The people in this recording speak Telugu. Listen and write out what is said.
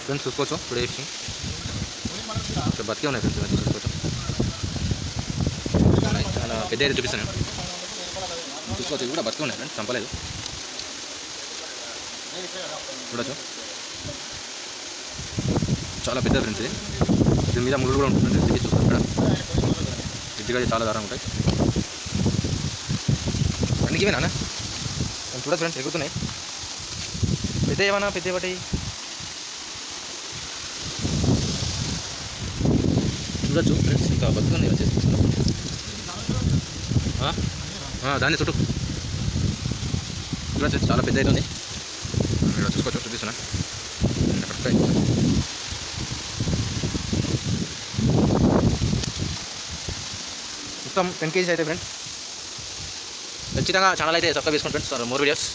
ఫ్రెండ్స్ చూసుకోవచ్చు ఇప్పుడే వేసి ఇక్కడ బతికే ఉన్నాయి ఫ్రెండ్స్ ఇవన్నీ చూసుకోవచ్చు. చాలా పెద్ద అయితే చూపిస్తాను నేను. చూసుకోవచ్చు ఇవి కూడా బతికే ఉన్నాయి ఫ్రెండ్స్, చంపలేదు. చూడొచ్చు చాలా పెద్ద ఫ్రెండ్స్ ఇది. దీని మీద ముళ్ళు కూడా ఉంటుంది ఫ్రెండ్స్. చూసుకోవచ్చు ఇక్కడ ఇదిగా చాలా దారం ఉంటాయి. అన్నీ ఇవేనా చూడచ్చు ఫ్రెండ్స్, ఎగురుతున్నాయి. పెద్ద ఏమన్నా పెద్ద ఒకటి చూడొచ్చు ఫ్రెండ్స్, ఇంకా బతుకుంది వచ్చేసి. దాన్ని చుట్టూ చూడొచ్చు చాలా పెద్ద అవుతుంది. ఇక్కడ చూసుకోవచ్చు, చూపిస్తున్నా కరెక్ట్. మొత్తం 10 kg అయితే ఫ్రెండ్స్. ఖచ్చితంగా ఛానల్ అయితే సబ్స్క్రైబ్ చేసుకోండి ఫ్రెండ్స్ ఫర్ మోర్ వీడియోస్.